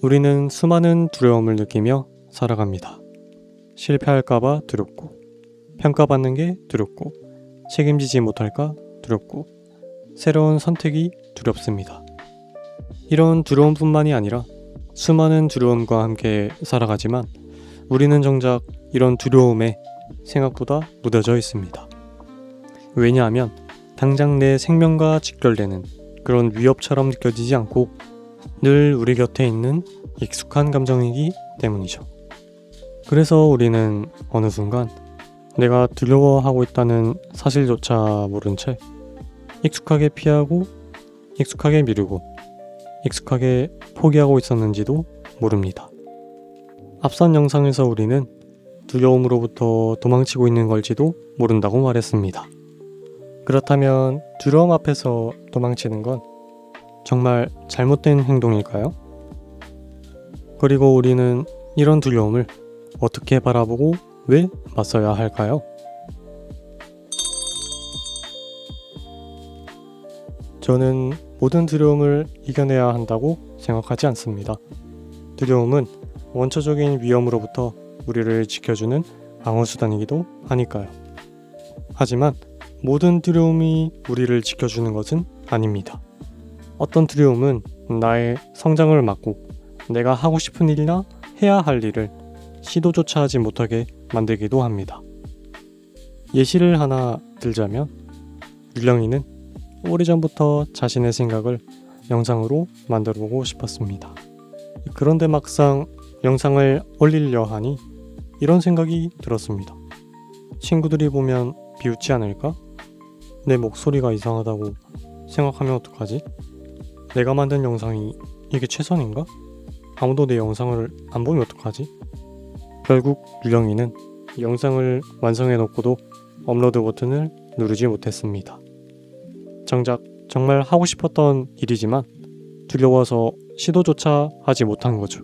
우리는 수많은 두려움을 느끼며 살아갑니다. 실패할까봐 두렵고, 평가받는 게 두렵고, 책임지지 못할까 두렵고, 새로운 선택이 두렵습니다. 이런 두려움뿐만이 아니라 수많은 두려움과 함께 살아가지만 우리는 정작 이런 두려움에 생각보다 무뎌져 있습니다. 왜냐하면 당장 내 생명과 직결되는 그런 위협처럼 느껴지지 않고 늘 우리 곁에 있는 익숙한 감정이기 때문이죠. 그래서 우리는 어느 순간 내가 두려워하고 있다는 사실조차 모른 채 익숙하게 피하고 익숙하게 미루고 익숙하게 포기하고 있었는지도 모릅니다. 앞선 영상에서 우리는 두려움으로부터 도망치고 있는 걸지도 모른다고 말했습니다. 그렇다면 두려움 앞에서 도망치는 건 정말 잘못된 행동일까요? 그리고 우리는 이런 두려움을 어떻게 바라보고 왜 맞서야 할까요? 저는 모든 두려움을 이겨내야 한다고 생각하지 않습니다. 두려움은 원초적인 위험으로부터 우리를 지켜주는 방어수단이기도 하니까요. 하지만 모든 두려움이 우리를 지켜주는 것은 아닙니다. 어떤 두려움은 나의 성장을 막고 내가 하고 싶은 일이나 해야 할 일을 시도조차 하지 못하게 만들기도 합니다. 예시를 하나 들자면 율령이는 오래전부터 자신의 생각을 영상으로 만들어보고 싶었습니다. 그런데 막상 영상을 올리려 하니 이런 생각이 들었습니다. 친구들이 보면 비웃지 않을까? 내 목소리가 이상하다고 생각하면 어떡하지? 내가 만든 영상이 이게 최선인가? 아무도 내 영상을 안 보면 어떡하지? 결국 율령이는 영상을 완성해 놓고도 업로드 버튼을 누르지 못했습니다. 정작 정말 하고 싶었던 일이지만 두려워서 시도조차 하지 못한 거죠.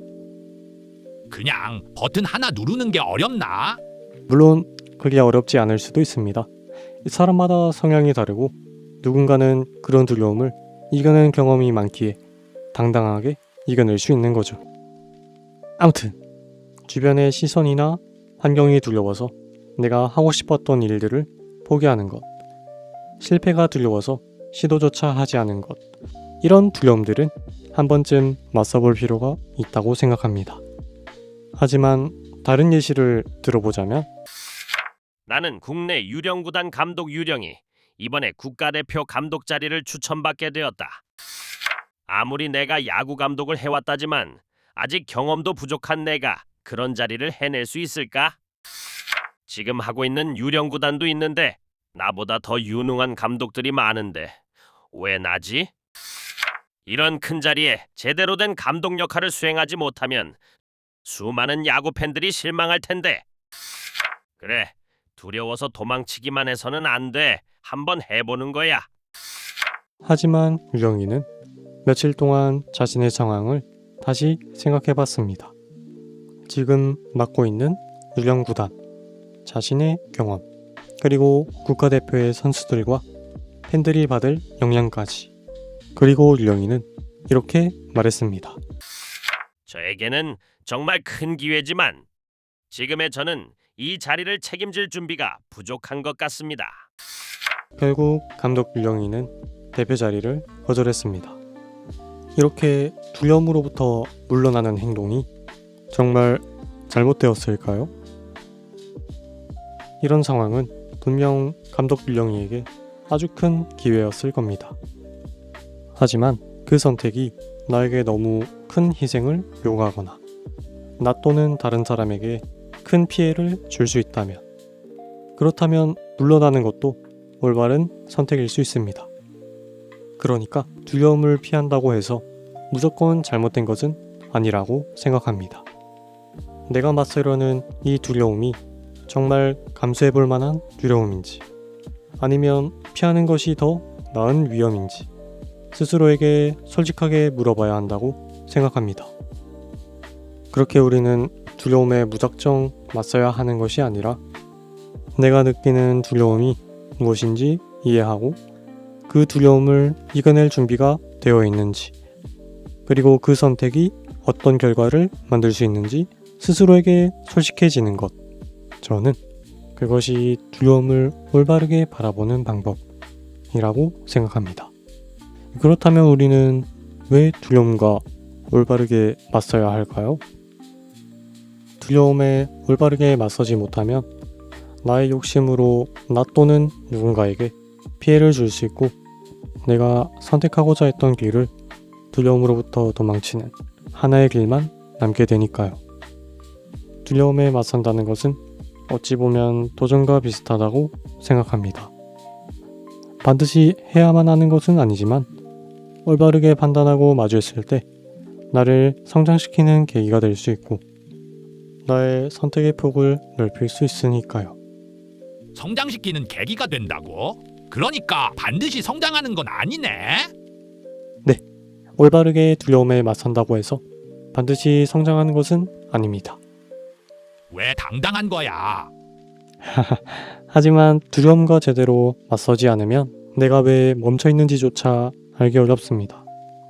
그냥 버튼 하나 누르는 게 어렵나? 물론 그게 어렵지 않을 수도 있습니다. 사람마다 성향이 다르고 누군가는 그런 두려움을 이겨낸 경험이 많기에 당당하게 이겨낼 수 있는 거죠. 아무튼 주변의 시선이나 환경이 두려워서 내가 하고 싶었던 일들을 포기하는 것, 실패가 두려워서 시도조차 하지 않은 것, 이런 두려움들은 한 번쯤 맞서볼 필요가 있다고 생각합니다. 하지만 다른 예시를 들어보자면 나는 국내 유령구단 감독 유령이 이번에 국가대표 감독 자리를 추천받게 되었다. 아무리 내가 야구 감독을 해왔다지만 아직 경험도 부족한 내가 그런 자리를 해낼 수 있을까? 지금 하고 있는 유령구단도 있는데 나보다 더 유능한 감독들이 많은데 왜 나지? 이런 큰 자리에 제대로 된 감독 역할을 수행하지 못하면 수많은 야구 팬들이 실망할 텐데. 그래, 두려워서 도망치기만 해서는 안 돼. 한번 해보는 거야. 하지만 율령이는 며칠 동안 자신의 상황을 다시 생각해봤습니다. 지금 맡고 있는 율령구단, 자신의 경험, 그리고 국가대표의 선수들과 팬들이 받을 영향까지. 그리고 율령이는 이렇게 말했습니다. 저에게는 정말 큰 기회지만 지금의 저는 이 자리를 책임질 준비가 부족한 것 같습니다. 결국 감독 율령이는 대표 자리를 거절했습니다. 이렇게 두려움으로부터 물러나는 행동이 정말 잘못되었을까요? 이런 상황은 분명 감독 율령이에게 아주 큰 기회였을 겁니다. 하지만 그 선택이 나에게 너무 큰 희생을 요구하거나 나 또는 다른 사람에게 큰 피해를 줄 수 있다면, 그렇다면 물러나는 것도 올바른 선택일 수 있습니다. 그러니까 두려움을 피한다고 해서 무조건 잘못된 것은 아니라고 생각합니다. 내가 맞서려는 이 두려움이 정말 감수해볼 만한 두려움인지, 아니면 피하는 것이 더 나은 위험인지 스스로에게 솔직하게 물어봐야 한다고 생각합니다. 그렇게 우리는 두려움에 무작정 맞서야 하는 것이 아니라 내가 느끼는 두려움이 무엇인지 이해하고 그 두려움을 이겨낼 준비가 되어 있는지, 그리고 그 선택이 어떤 결과를 만들 수 있는지 스스로에게 솔직해지는 것. 저는 그것이 두려움을 올바르게 바라보는 방법이라고 생각합니다. 그렇다면 우리는 왜 두려움과 올바르게 맞서야 할까요? 두려움에 올바르게 맞서지 못하면 나의 욕심으로 나 또는 누군가에게 피해를 줄 수 있고 내가 선택하고자 했던 길을 두려움으로부터 도망치는 하나의 길만 남게 되니까요. 두려움에 맞선다는 것은 어찌 보면 도전과 비슷하다고 생각합니다. 반드시 해야만 하는 것은 아니지만 올바르게 판단하고 마주했을 때 나를 성장시키는 계기가 될 수 있고 나의 선택의 폭을 넓힐 수 있으니까요. 성장시키는 계기가 된다고? 그러니까 반드시 성장하는 건 아니네. 올바르게 두려움에 맞선다고 해서 반드시 성장하는 것은 아닙니다. 왜 당당한 거야? 하지만 두려움과 제대로 맞서지 않으면 내가 왜 멈춰 있는지조차 알기 어렵습니다.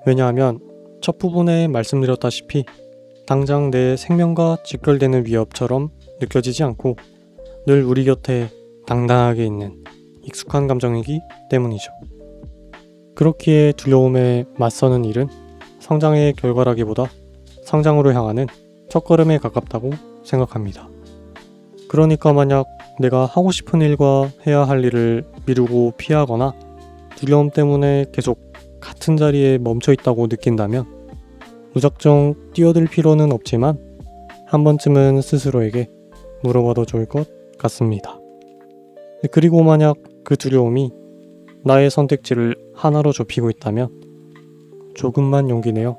왜냐하면 첫 부분에 말씀드렸다시피 당장 내 생명과 직결되는 위협처럼 느껴지지 않고 늘 우리 곁에 당당하게 있는 익숙한 감정이기 때문이죠. 그렇기에 두려움에 맞서는 일은 성장의 결과라기보다 성장으로 향하는 첫걸음에 가깝다고 생각합니다. 그러니까 만약 내가 하고 싶은 일과 해야 할 일을 미루고 피하거나 두려움 때문에 계속 같은 자리에 멈춰 있다고 느낀다면 무작정 뛰어들 필요는 없지만 한 번쯤은 스스로에게 물어봐도 좋을 것 같습니다. 그리고 만약 그 두려움이 나의 선택지를 하나로 좁히고 있다면 조금만 용기 내어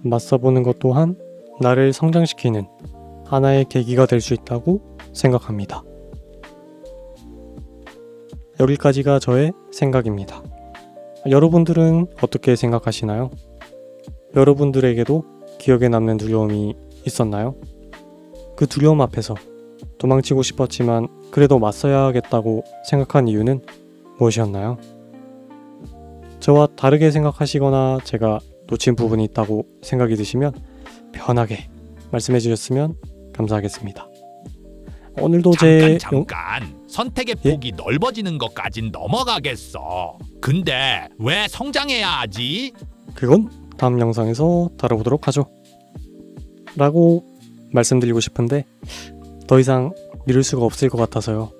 맞서보는 것 또한 나를 성장시키는 하나의 계기가 될 수 있다고 생각합니다. 여기까지가 저의 생각입니다. 여러분들은 어떻게 생각하시나요? 여러분들에게도 기억에 남는 두려움이 있었나요? 그 두려움 앞에서 도망치고 싶었지만 그래도 맞서야겠다고 생각한 이유는 무엇이었나요? 저와 다르게 생각하시거나 제가 놓친 부분이 있다고 생각이 드시면 편하게 말씀해 주셨으면 감사하겠습니다. 오늘도 잠깐. 선택의 폭이 넓어지는 것까진 넘어가겠어. 근데 왜 성장해야 하지? 그건 다음 영상에서 다뤄보도록 하죠. 라고 말씀드리고 싶은데 더 이상 미룰 수가 없을 것 같아서요.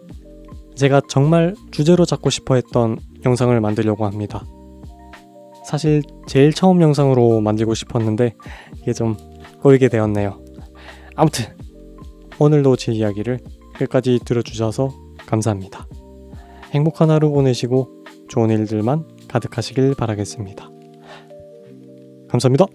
제가 정말 주제로 잡고 싶어 했던 영상을 만들려고 합니다. 사실 제일 처음 영상으로 만들고 싶었는데 이게 좀 꼬이게 되었네요. 아무튼 오늘도 제 이야기를 끝까지 들어주셔서 감사합니다. 행복한 하루 보내시고 좋은 일들만 가득하시길 바라겠습니다. 감사합니다.